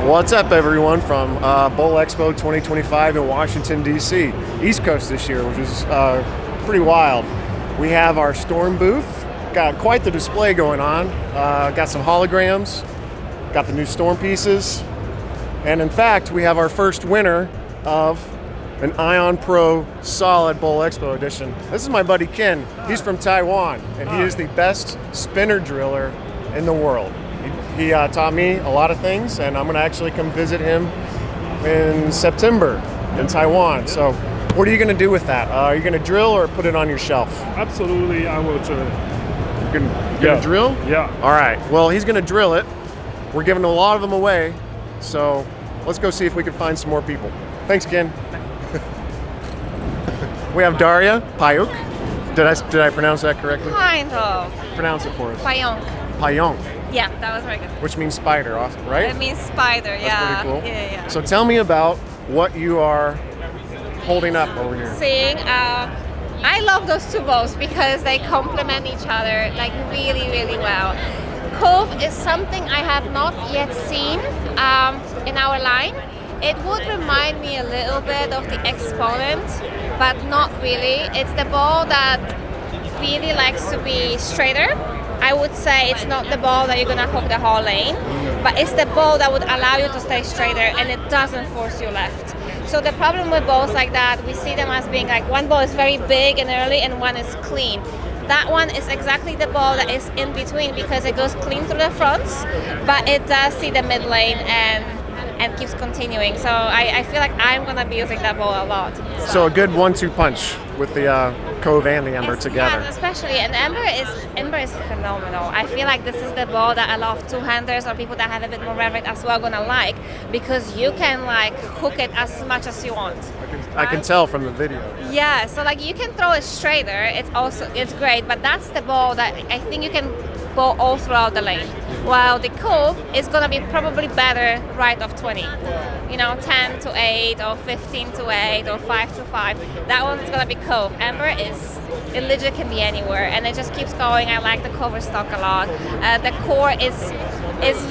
What's up, everyone, from Bowl Expo 2025 in Washington, D.C. East Coast this year, which is pretty wild. We have our Storm booth. Got quite the display going on. Got some holograms. Got the new Storm pieces. And in fact, we have our first winner of an Ion Pro Solid Bowl Expo edition. This is my buddy Ken. He's from Taiwan, and he is the best spinner driller in the world. He taught me a lot of things, and I'm going to actually come visit him in September in Taiwan. So what are you going to do with that? Are you going to drill or put it on your shelf? Absolutely, I will drill. You're going to drill? Yeah. All right. Well, he's going to drill it. We're giving a lot of them away, so let's go see if we can find some more people. Thanks, Ken. We have Daria Payuk. Did I pronounce that correctly? Kind of. Pronounce it for us. Payonk. Payonk. Yeah, that was very good. Which means spider, right? It means spider, That's yeah. pretty cool. Yeah. So tell me about what you are holding up over here. Seeing, I love those two bowls because they complement each other like really, really well. Cove is something I have not yet seen in our line. It would remind me a little bit of the Exponent, but not really. It's the ball that really likes to be straighter. I would say it's not the ball that you're gonna hook the whole lane, but it's the ball that would allow you to stay straighter and it doesn't force you left. So the problem with balls like that, we see them as being like one ball is very big and early and one is clean. That one is exactly the ball that is in between because it goes clean through the fronts, but it does see the mid lane and keeps continuing. So I feel like I'm gonna be using that ball a lot. So a good 1-2 punch with the Cove and the Ember together. Yeah, especially, and Ember is phenomenal. I feel like this is the ball that a lot of two-handers or people that have a bit more rev rate as well gonna like because you can like hook it as much as you want. I can tell from the video. Yeah, so like you can throw it straighter. It's great, but that's the ball that I think you can bowl all throughout the lane. While the Cove is gonna be probably better right of 20. 10 to 8 or 15 to 8 or 5 to 5. That one is gonna be Cove. Ember it legit can be anywhere, and it just keeps going. I like the cover stock a lot. The core is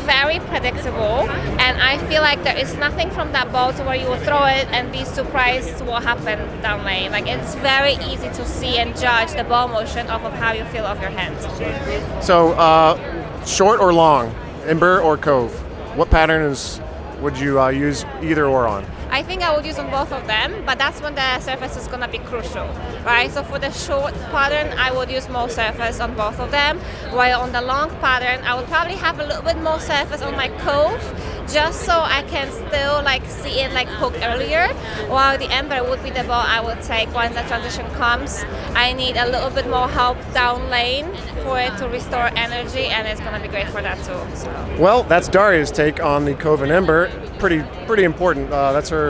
very predictable, and I feel like there is nothing from that ball to where you will throw it and be surprised what happened down lane. Like it's very easy to see and judge the ball motion off of how you feel off your hands. So short or long, Ember or Cove? What patterns would you use either or on? I think I would use on both of them, but that's when the surface is going to be crucial, right? So for the short pattern, I would use more surface on both of them, while on the long pattern, I would probably have a little bit more surface on my Cove, just so I can still like see it like hook earlier, while the Ember would be the ball I would take once that transition comes. I need a little bit more help down lane for it to restore energy, and it's going to be great for that too. So. Well, that's Daria's take on the Cove and Ember. Pretty important. That's her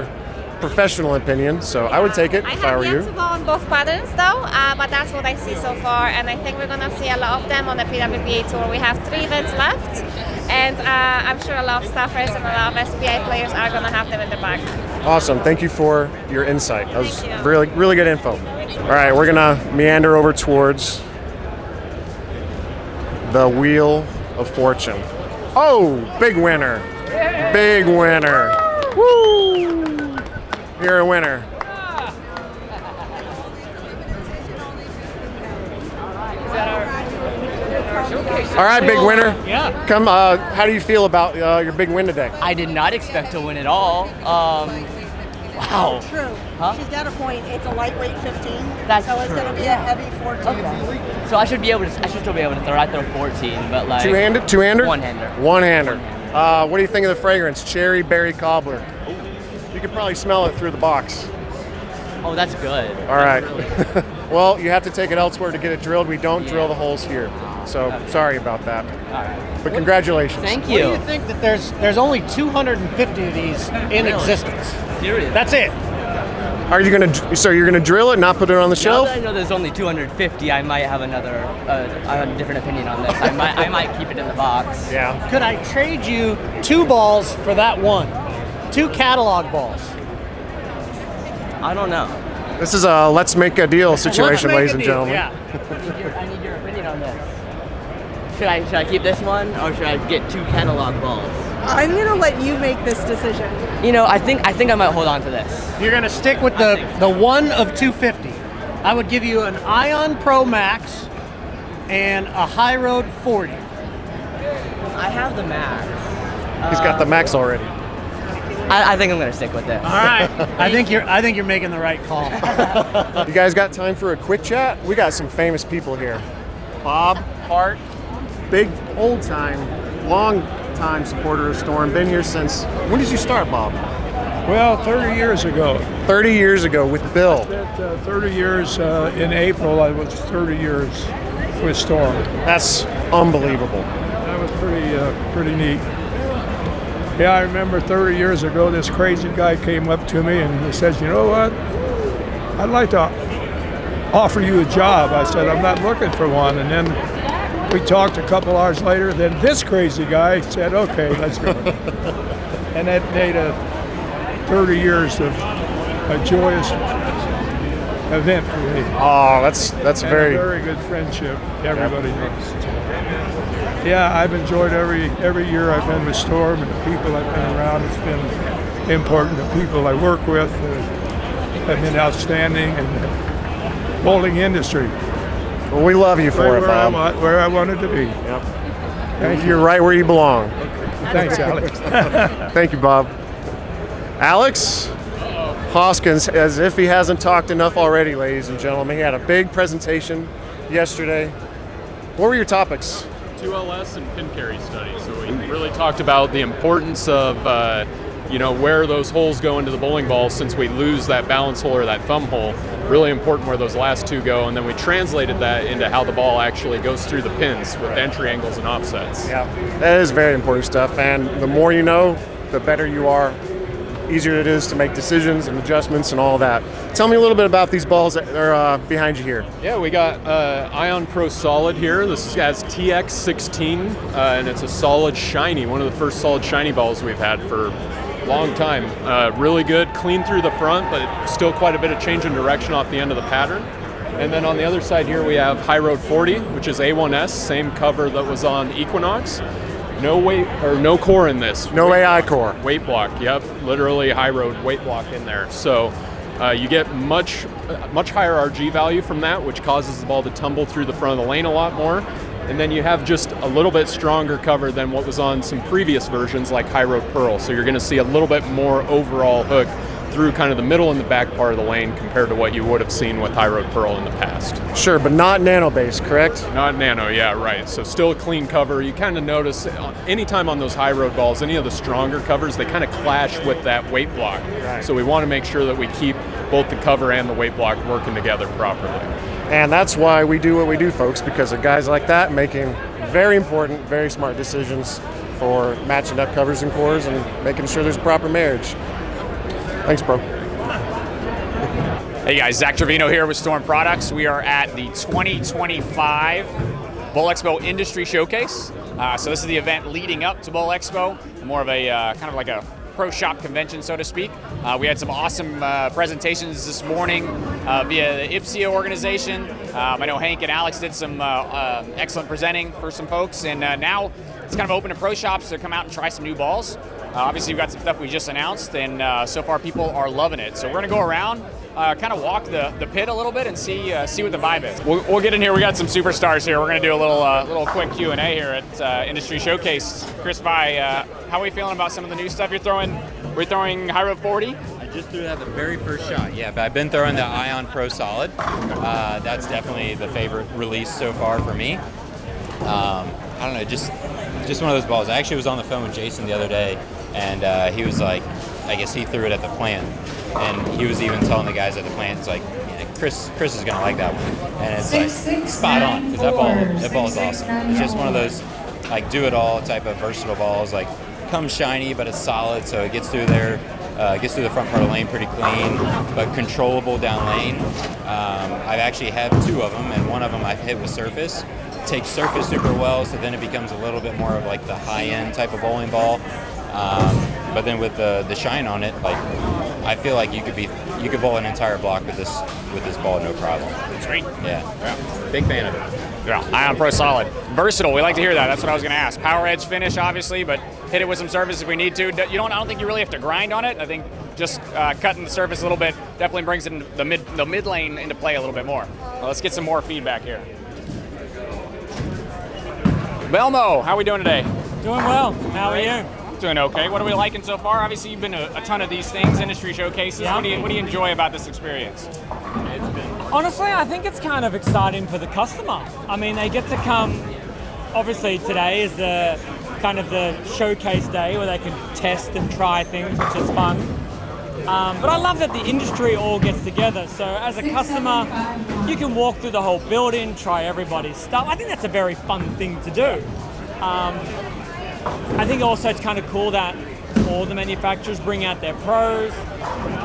professional opinion, so I would take it if I were you. I have yet to go on both patterns though, but that's what I see so far, and I think we're going to see a lot of them on the PWBA Tour. We have 3 events left, and I'm sure a lot of staffers and a lot of SBA players are going to have them in the bag. Awesome. Thank you for your insight. That was really good info. All right, we're going to meander over towards the Wheel of Fortune. Oh, big winner. Big winner. Woo! You're a winner. All right, big winner. Yeah. Come. How do you feel about your big win today? I did not expect to win at all. Wow. True. Huh? She's got a point. It's a lightweight 15. That's so it's true. going to be a heavy 14. Okay. So I should still be able to throw. I throw 14, but like Two-handed? Two-hander? One-hander. One-hander. What do you think of the fragrance? Cherry berry cobbler. You can probably smell it through the box. Oh, that's good. All right. Well, you have to take it elsewhere to get it drilled. We don't drill the holes here. So sorry about that. All right. But congratulations. Thank What do you. you think that there's only 250 of these in existence? Seriously. That's it. Are you you're gonna drill it, not put it on the Now shelf? that I know there's only 250, I might have a different opinion on this. I might keep it in the box. Yeah. Could I trade you 2 balls for that one? 2 catalog balls. I don't know. This is a let's make a deal situation, Let's make ladies a and deal, gentlemen. Yeah. I need your opinion on this. Should I keep this one or should I get 2 catalog balls? I'm gonna let you make this decision. You know, I think I might hold on to this. You're going to stick with the one of 250. I would give you an Ion Pro Max and a High Road 40. I have the Max. He's got the Max already. I think I'm gonna stick with this. All right. I think you're making the right call. You guys got time for a quick chat? We got some famous people here. Bob Hart, big old time, long time supporter of Storm. Been here since, when did you start, Bob? Well, 30 years ago. 30 years ago with Bill. At 30 years in April, I was 30 years with Storm. That's unbelievable. That was pretty neat. Yeah, I remember 30 years ago, this crazy guy came up to me and he says, you know what? I'd like to offer you a job. I said, I'm not looking for one. And then we talked a couple hours later. Then this crazy guy said, okay, let's go. And that made 30 years of a joyous event for me. Oh, that's And very a very good friendship. Everybody knows. Yeah, I've enjoyed every year I've been with Storm and the people I've been around. It's been important. The people I work with have been outstanding in the bowling industry. Well, we love you for Right it, Bob. where I wanted to be. Yep. Thank you. You're right where you belong. Thanks, Alex. Thank you, Bob. Alex Hoskins, as if he hasn't talked enough already, ladies and gentlemen. He had a big presentation yesterday. What were your topics? 2LS and pin carry study. So we really talked about the importance of where those holes go into the bowling ball since we lose that balance hole or that thumb hole. Really important where those last two go, and then we translated that into how the ball actually goes through the pins with entry angles and offsets. Yeah, that is very important stuff, and the more you know, the better you are. Easier it is to make decisions and adjustments and all that. Tell me a little bit about these balls that are behind you here. Yeah, we got Ion Pro Solid here. This has TX16, and it's a solid shiny, one of the first solid shiny balls we've had for a long time. Really good, clean through the front, but still quite a bit of change in direction off the end of the pattern. And then on the other side here we have High Road 40, which is A1S, same cover that was on Equinox. No weight or no core in this. No AI core. Weight block, yep. Literally High Road weight block in there. So you get much higher RG value from that, which causes the ball to tumble through the front of the lane a lot more. And then you have just a little bit stronger cover than what was on some previous versions like High Road Pearl. So you're going to see a little bit more overall hook through kind of the middle and the back part of the lane compared to what you would have seen with High Road Pearl in the past. Sure, but not nano-based, correct? Not nano, yeah, right. So still a clean cover. You kind of notice anytime on those High Road balls, any of the stronger covers, they kind of clash with that weight block. Right. So we want to make sure that we keep both the cover and the weight block working together properly. And that's why we do what we do, folks, because of guys like that making very important, very smart decisions for matching up covers and cores and making sure there's a proper marriage. Thanks, bro. Hey guys, Zach Trevino here with Storm Products. We are at the 2025 Bowl Expo Industry Showcase. So this is the event leading up to Bowl Expo, more of a kind of like a pro shop convention, so to speak. We had some awesome presentations this morning via the IPSIA organization. I know Hank and Alex did some excellent presenting for some folks, and now it's kind of open to pro shops to come out and try some new balls. Obviously, we've got some stuff we just announced, and so far people are loving it. So we're going to go around, kind of walk the pit a little bit and see what the vibe is. We'll get in here. We got some superstars here. We're going to do a little quick Q&A here at Industry Showcase. Chris Vi, how are we feeling about some of the new stuff you're throwing? We're throwing High Road 40. I just threw that the very first shot, yeah, but I've been throwing the Ion Pro Solid. That's definitely the favorite release so far for me. I don't know, just one of those balls. I actually was on the phone with Jason the other day, and he was like, I guess he threw it at the plant, and he was even telling the guys at the plant, it's like, yeah, Chris is gonna like that one, and it's like spot on, because that ball is awesome. It's just one of those like do it all type of versatile balls, like comes shiny but it's solid, so it gets through there, gets through the front part of the lane pretty clean, but controllable down lane. I've actually had two of them, and one of them I've hit with surface. Takes surface super well, so then it becomes a little bit more of like the high-end type of bowling ball. But then with the shine on it, like I feel like you could bowl an entire block with this ball, no problem. Sweet. Yeah. Big fan of it. Yeah, Ion Pro Solid. Versatile, we like to hear that. That's what I was going to ask. Power edge finish, obviously, but hit it with some surface if we need to. I don't think you really have to grind on it. I think just cutting the surface a little bit definitely brings it in the mid lane into play a little bit more. Well, let's get some more feedback here. Belmo, how are we doing today? Doing well. How are you? Doing okay. What are we liking so far? Obviously, you've been to a ton of these things, industry showcases. Yeah. What do you enjoy about this experience? Honestly, I think it's kind of exciting for the customer. I mean, they get to come. Obviously, today is the kind of the showcase day where they can test and try things, which is fun. But I love that the industry all gets together. So as a customer, you can walk through the whole building, try everybody's stuff. I think that's a very fun thing to do. I think also it's kind of cool that all the manufacturers bring out their pros,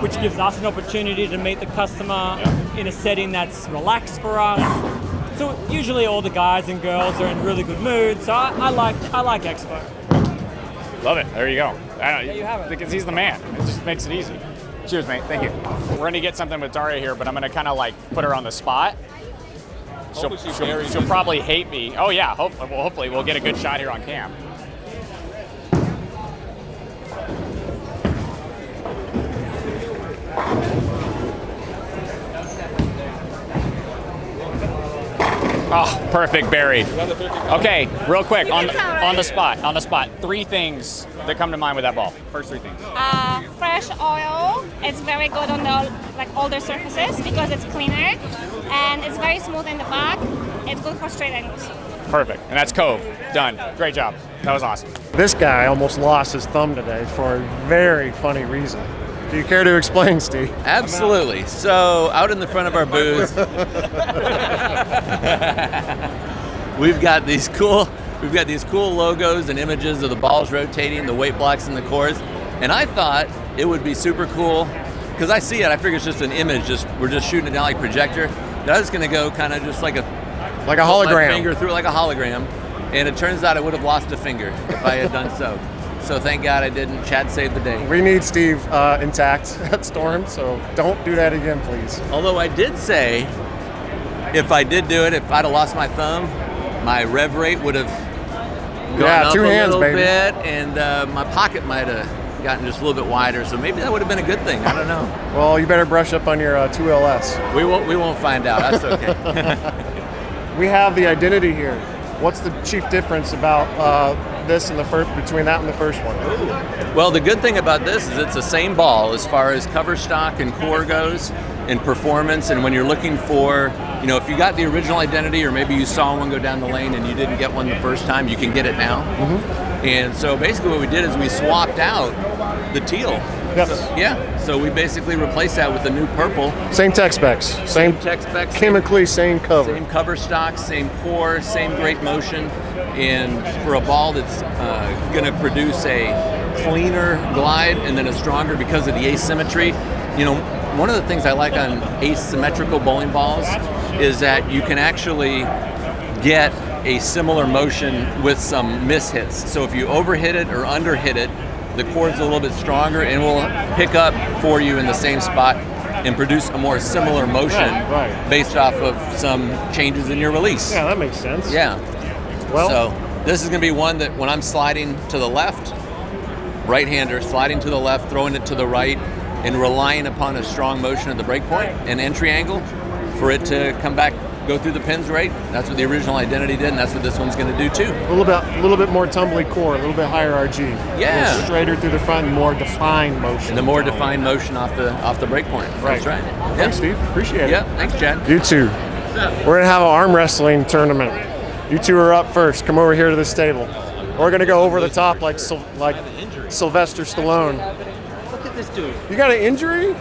which gives us an opportunity to meet the customer in a setting that's relaxed for us. So usually all the guys and girls are in really good mood. So I like Expo. Love it. There you go. There you have it. Because he's the man. It just makes it easy. Cheers, mate. Thank you. We're going to get something with Daria here, but I'm going to kind of like put her on the spot. She'll probably hate me. Oh, yeah. Hopefully we'll get a good shot here on cam. Oh, perfect berry. Okay, real quick, on the spot. 3 things that come to mind with that ball. First 3 things. Fresh oil. It's very good on the older surfaces because it's cleaner, and it's very smooth in the back. It's good for straight angles. Perfect, and that's Cove. Done. Great job. That was awesome. This guy almost lost his thumb today for a very funny reason. Do you care to explain, Steve? Absolutely. So out in the front of our booth, we've got these cool logos and images of the balls rotating, the weight blocks and the cores. And I thought it would be super cool because I see it. I figure it's just an image. We're just shooting it down like a projector. That I was going to go kind of just like a hologram. My finger through it like a hologram. And it turns out I would have lost a finger if I had done so. So thank God I didn't. Chad saved the day. We need Steve intact at Storm, so don't do that again, please. Although I did say, if I did do it, if I'd have lost my thumb, my rev rate would have gone up 2 hands, a little baby. bit, and my pocket might have gotten just a little bit wider. So maybe that would have been a good thing. I don't know. Well, you better brush up on your 2LS. We won't find out. That's okay. We have the identity here. What's the chief difference about this and between that and the first one? Well, the good thing about this is it's the same ball as far as cover stock and core goes and performance. And when you're looking for, if you got the original identity or maybe you saw one go down the lane and you didn't get one the first time, you can get it now. Mm-hmm. And so basically what we did is we swapped out the teal. Yes. So we basically replaced that with the new purple. Same tech specs. Same tech specs. Chemically same cover. Same cover stock, same core, same great motion. And for a ball that's going to produce a cleaner glide and then a stronger because of the asymmetry. One of the things I like on asymmetrical bowling balls is that you can actually get a similar motion with some mishits. So if you overhit it or underhit it, the core's a little bit stronger and will pick up for you in the same spot and produce a more similar motion based off of some changes in your release. Yeah, that makes sense. Yeah. Well, so this is going to be one that when I'm sliding to the left, right-hander, sliding to the left, throwing it to the right, and relying upon a strong motion at the break point and entry angle for it to come back, go through the pins right. That's what the original identity did, and that's what this one's going to do too. A little bit more tumbly core, a little bit higher RG. Yeah. A little straighter through the front, and more defined motion. And the more defined motion off the break point. Right. That's right. Thanks, Steve. Appreciate it. Yep. Thanks, Chad. You too. We're gonna have an arm wrestling tournament. You two are up first. Come over here to this table. We're gonna go over the top like Sylvester Stallone. Look at this dude. You got an injury?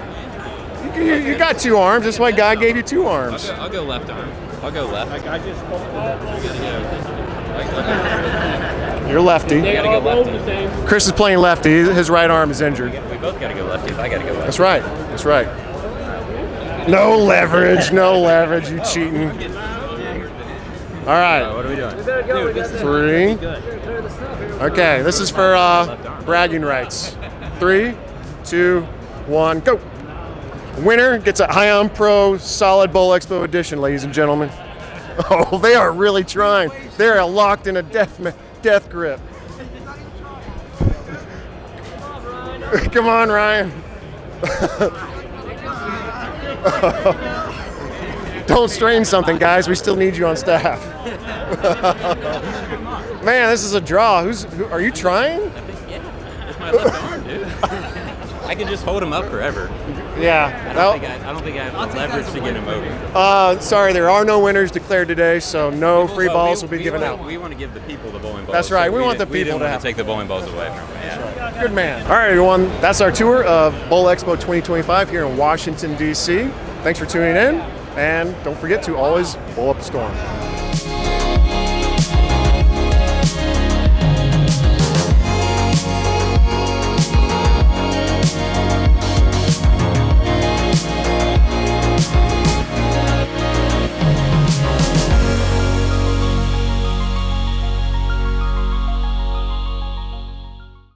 You got 2 arms. That's why God gave you 2 arms. I'll go left arm. I'll go left. I just spoke to that. You're lefty. You gotta go lefty. Chris is playing lefty. His right arm is injured. We both gotta go lefty. If I gotta go lefty. That's right. That's right. No leverage. No leverage. You cheating. All right. What are we doing? 3. Okay. This is for bragging rights. 3, 2, 1, go. Winner gets a Ion Pro Solid Bowl Expo Edition, ladies and gentlemen. Oh, they are really trying. They're locked in a death grip. Come on, Ryan. Don't strain something, guys. We still need you on staff. Man, this is a draw. Are you trying? Yeah, it's my left arm, dude. I can just hold him up forever. Yeah. I don't think I have the leverage to get him over. Sorry, there are no winners declared today, so no free balls will be given out. We want to give the people the bowling balls. That's right. So we want the we people didn't to want to take the bowling balls away from them. Yeah. Good man. All right, everyone. That's our tour of Bowl Expo 2025 here in Washington, D.C. Thanks for tuning in, and don't forget to always bowl up a storm.